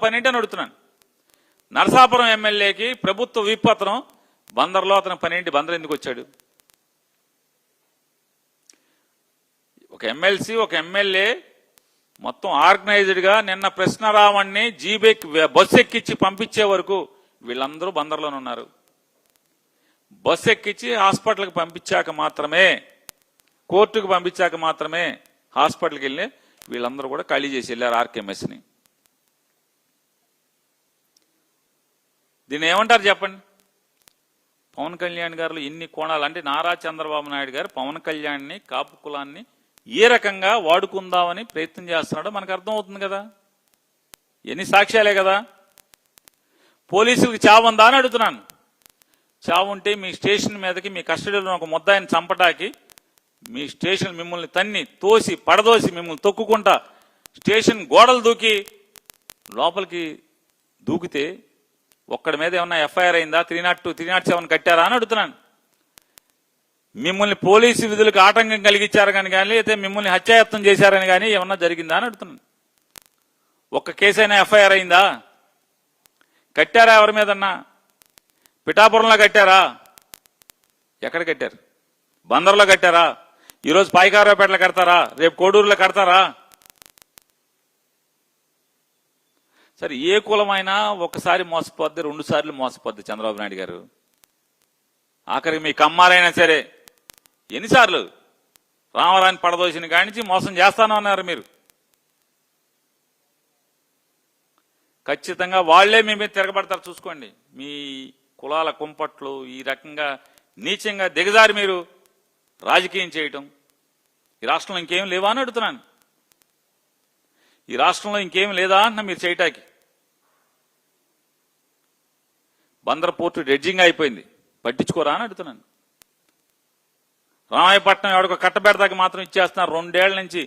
పని ఏంటి అని అడుగుతున్నాను. నరసాపురం ఎమ్మెల్యేకి ప్రభుత్వ విపత్రం, బందర్లో అతని పని ఏంటి? బందర్ ఎందుకు వచ్చాడు? ఒక ఎమ్మెల్సీ, ఒక ఎమ్మెల్యే మొత్తం ఆర్గనైజ్డ్ గా నిన్న కృష్ణరావణ్ణి జీబెక్ బస్సు ఎక్కించి పంపించే వరకు వీళ్ళందరూ బందర్లోనే ఉన్నారు. బస్సు ఎక్కించి హాస్పిటల్కి పంపించాక మాత్రమే, కోర్టుకు పంపించాక మాత్రమే హాస్పిటల్కి వెళ్ళి వీళ్ళందరూ కూడా ఖాళీ చేసి వెళ్ళారు ఆర్కేఎంఎస్ని. దీన్ని ఏమంటారు చెప్పండి? పవన్ కళ్యాణ్ గారు ఇన్ని కోణాలు అంటే నారా చంద్రబాబు నాయుడు గారు పవన్ కళ్యాణ్ని, కాపు కులాన్ని ఏ రకంగా వాడుకుందామని ప్రయత్నం చేస్తున్నాడో మనకు అర్థమవుతుంది కదా. ఎన్ని సాక్ష్యాలే కదా. పోలీసులకు చావుందా అని అడుగుతున్నాను. చావు ఉంటే మీ స్టేషన్ మీదకి, మీ కస్టడీలో ఒక ముద్దాయిని చంపటానికి మీ స్టేషన్ మిమ్మల్ని తన్ని తోసి పడదోసి మిమ్మల్ని తొక్కుకుంటా స్టేషన్ గోడలు దూకి లోపలికి దూకితే ఒక్కడి మీద ఏమన్నా ఎఫ్ఐఆర్ అయిందా? 302, 307 కట్టారా అని అడుగుతున్నాను. మిమ్మల్ని పోలీసు విధులకు ఆటంకం కలిగించారు కానీ అయితే మిమ్మల్ని హత్యాయత్నం చేశారని కానీ ఏమన్నా జరిగిందా అని అడుగుతున్నాను. ఒక్క కేసైనా ఎఫ్ఐఆర్ అయిందా? కట్టారా? ఎవరి మీదన్నా? పిఠాపురంలో కట్టారా? ఎక్కడ కట్టారు? బందర్లో కట్టారా? ఈరోజు పాయికారావుపేటలో కడతారా? రేపు కోడూరులో కడతారా? సరే, ఏ కులమైనా ఒకసారి మోసపోద్ది, 2 సార్లు మోసపోద్ది చంద్రబాబు నాయుడు గారు. ఆఖరికి మీ కమ్మారైనా సరే ఎన్నిసార్లు రామరాని పడదోసిన కానించి మోసం చేస్తాను అన్నారు మీరు. ఖచ్చితంగా వాళ్లే మీ మీద తిరగబడతారు, చూసుకోండి. మీ కులాల కుంపట్లు ఈ రకంగా నీచంగా దిగజారి మీరు రాజకీయం చేయటం. ఈ రాష్ట్రంలో ఇంకేం లేవా అని అడుగుతున్నాను. ఈ రాష్ట్రంలో ఇంకేం లేదా అన్న మీరు చేయటానికి. బందర్ పోర్టు డ్రెడ్జింగ్ అయిపోయింది, పట్టించుకోరా అని అడుగుతున్నాను. రామాయపట్నం ఎవడికో కట్టబెడతాకి మాత్రం ఇచ్చేస్తున్నారు. 2 ఏళ్ల నుంచి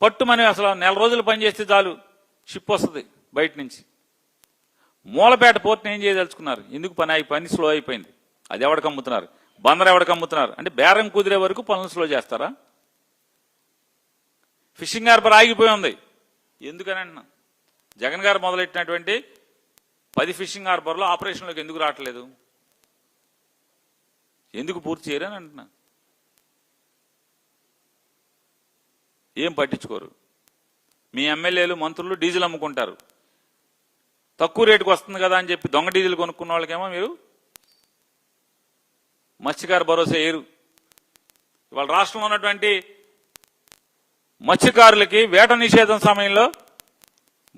పట్టుమని అసలు 4 రోజులు పనిచేస్తే చాలు షిప్ వస్తుంది బయట నుంచి. మూలపేట పోర్టుని ఏం చేయదలుచుకున్నారు? ఎందుకు పని స్లో అయిపోయింది. అది ఎవడికి అమ్ముతున్నారు? బందర్ ఎవడికి అమ్ముతున్నారు? అంటే బేరం కుదిరే వరకు పనులు స్లో చేస్తారా? ఫిషింగ్ హార్బర్ ఆగిపోయి ఉంది. ఎందుకని అంటున్నా, జగన్ గారు మొదలెట్టినటువంటి 10 ఫిషింగ్ హార్బర్లో ఆపరేషన్లోకి ఎందుకు రావట్లేదు? ఎందుకు పూర్తి చేయరని అంటున్నా. ఏం పట్టించుకోరు. మీ ఎమ్మెల్యేలు, మంత్రులు డీజిల్ అమ్ముకుంటారు. తక్కువ రేటుకు వస్తుంది కదా అని చెప్పి దొంగ డీజిల్ కొనుక్కున్న వాళ్ళకేమో మీరు మత్స్యకార భరోసా ఏరు. ఇవాళ రాష్ట్రంలో ఉన్నటువంటి మత్స్యకారులకి వేట నిషేధం సమయంలో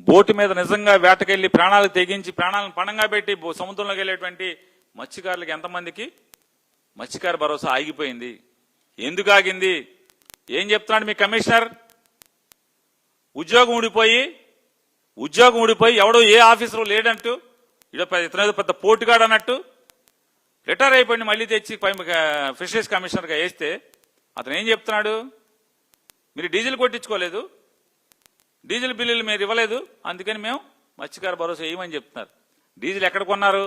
బోటు మీద నిజంగా వేటకెళ్లి ప్రాణాలు తెగించి ప్రాణాలను పణంగా పెట్టి సముద్రంలోకి వెళ్ళేటువంటి మత్స్యకారులకి ఎంతమందికి మత్స్యకార భరోసా ఆగిపోయింది? ఎందుకు ఆగింది? ఏం చెప్తున్నాడు మీ కమిషనర్? ఉద్యోగం ఊడిపోయి ఎవడో ఏ ఆఫీసరు లేడంటూ ఇతనేదో పెద్ద పోటుగాడు అన్నట్టు రిటైర్ అయిపోయింది, మళ్ళీ తెచ్చి ఫిషరీస్ కమిషనర్గా వేస్తే అతను ఏం చెప్తున్నాడు? మీరు డీజిల్ కొట్టించుకోలేదు, డీజిల్ బిల్లులు మీరు ఇవ్వలేదు, అందుకని మేము మత్స్యకార భరోసా వేయమని చెప్తున్నారు. డీజిల్ ఎక్కడ కొన్నారు?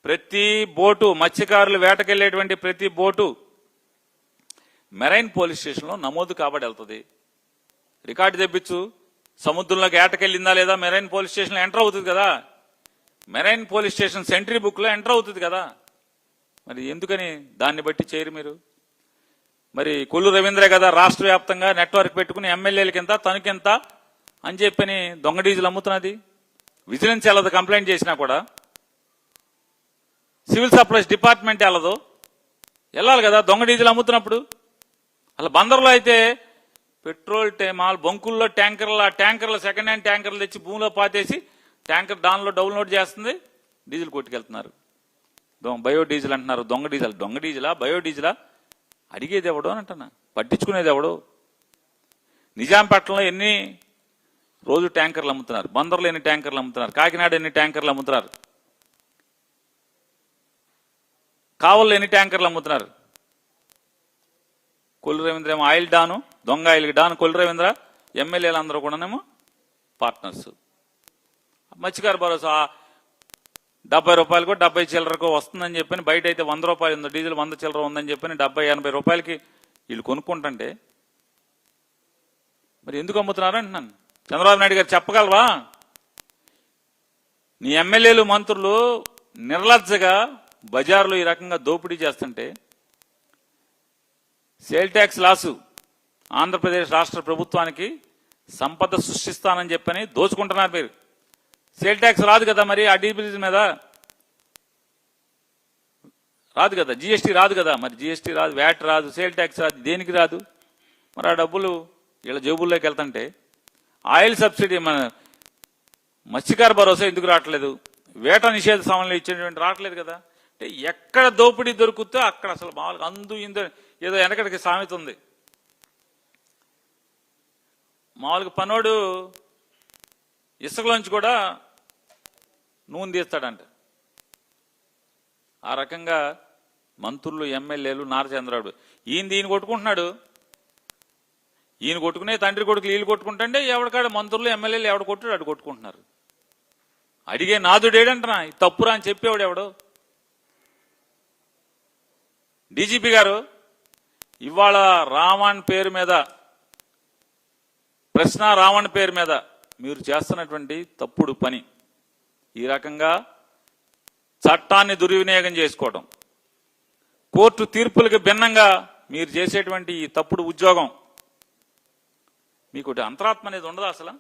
ప్రతి బోటు, మత్స్యకారులు వేటకెళ్లేటువంటి ప్రతి బోటు మెరైన్ పోలీస్ స్టేషన్లో నమోదు కాబట్టి వెళ్తుంది. రికార్డు తెప్పించు. సముద్రంలోకి ఏటకెళ్ళిందా లేదా మెరైన్ పోలీస్ స్టేషన్లో ఎంటర్ అవుతుంది కదా. మెరైన్ పోలీస్ స్టేషన్ సెంట్రీ బుక్లో ఎంటర్ అవుతుంది కదా. మరి ఎందుకని దాన్ని బట్టి చేయరు మీరు? మరి కొల్లు రవీంద్రే కదా రాష్ట్ర వ్యాప్తంగా నెట్వర్క్ పెట్టుకుని ఎమ్మెల్యేలకి ఎంత, తనకెంత అని చెప్పని దొంగ డీజిల్ అమ్ముతున్నది. విజిలెన్స్ వెళ్ళదు కంప్లైంట్ చేసినా కూడా. సివిల్ సప్లైస్ డిపార్ట్మెంట్ వెళ్ళాలి కదా దొంగ డీజిల్ అమ్ముతున్నప్పుడు. అలా బందర్లో అయితే పెట్రోల్ బంకుల్లో ట్యాంకర్ల సెకండ్ హ్యాండ్ ట్యాంకర్లు తెచ్చి భూమిలో పాతేసి ట్యాంకర్ దానిలో డౌన్లోడ్ చేస్తుంది, డీజిల్ కొట్టుకెళ్తున్నారు. బయోడీజిల్ అంటున్నారు. దొంగ డీజిలా బయోడీజిలా? అడిగేది ఎవడో అని అంటున్నా, పట్టించుకునేది ఎవడో? నిజాంపట్నంలో ఎన్ని రోజు ట్యాంకర్లు అమ్ముతున్నారు, బందర్లో ఎన్ని ట్యాంకర్లు అమ్ముతున్నారు, కాకినాడ ఎన్ని ట్యాంకర్లు అమ్ముతున్నారు, కావల్లో ఎన్ని ట్యాంకర్లు అమ్ముతున్నారు? కొల్లు రవీంద్ర ఏమో ఆయిల్ డాను, దొంగ ఆయిల్ డాను కొల్లు రవీంద్ర, ఎమ్మెల్యేలు అందరూ కూడానేమో పార్ట్నర్స్. మత్స్యకార భరోసా 70 రూపాయలకు 70 చిల్లరకు వస్తుందని చెప్పని, బయట అయితే 100 రూపాయలు ఉంది, డీజిల్ 100 చిల్లర ఉందని చెప్పని 70-80 రూపాయలకి వీళ్ళు కొనుక్కుంటుంటే మరి ఎందుకు అమ్ముతున్నారు అంటున్నాను. చంద్రబాబు నాయుడు గారు చెప్పగలవా? నీ ఎమ్మెల్యేలు మంత్రులు నిర్లజ్జగా బజార్లో ఈ రకంగా దోపిడీ చేస్తుంటే సేల్ ట్యాక్స్ లాసు ఆంధ్రప్రదేశ్ రాష్ట్ర ప్రభుత్వానికి సంపద సృష్టిస్తానని చెప్పని దోచుకుంటున్నారు మీరు. సేల్ ట్యాక్స్ రాదు కదా, మరి ఆ డీబీసీ మీద రాదు కదా, జీఎస్టీ రాదు కదా, మరి జీఎస్టీ రాదు, వ్యాట్ రాదు, సేల్ ట్యాక్స్ రాదు, దేనికి రాదు? మరి ఆ డబ్బులు వీళ్ళ జేబుల్లోకి వెళ్తుంటే ఆయిల్ సబ్సిడీ, మన మత్స్యకార భరోసా ఎందుకు రావట్లేదు? వేట నిషేధ సమయంలో ఇచ్చేటువంటి రావట్లేదు కదా. అంటే ఎక్కడ దోపిడీ దొరుకుతే అక్కడ అసలు మామూలుగా అందు ఇందు ఏదో వెనకడికి సామెత ఉంది. మామూలుగా పనోడు ఇసుకలోంచి కూడా నూనె తీస్తాడంట. ఆ రకంగా మంత్రులు, ఎమ్మెల్యేలు, నారా చంద్రబాబు ఈయన కొట్టుకుంటున్నాడు. ఈయన కొట్టుకునే తండ్రి కొడుకులు వీళ్ళు కొట్టుకుంటుంటే ఎవడికాడ మంత్రులు, ఎమ్మెల్యేలు ఎవడు కొట్టుడు అడు కొట్టుకుంటున్నారు. అడిగే నాదుడేడంటనా ఇది తప్పురా అని చెప్పేవాడు ఎవడు? డీజీపీ గారు ఇవాళ రావణ్ పేరు మీద, ప్రశ్న రావణ్ పేరు మీద మీరు చేస్తున్నటువంటి తప్పుడు పని, ఈ రకంగా చట్టాన్ని దుర్వినియోగం చేసుకోవడం, కోర్టు తీర్పులకు భిన్నంగా మీరు చేసేటువంటి ఈ తప్పుడు ఉద్యోగం, మీకు అంతరాత్మ అనేది ఉండదా అసలు?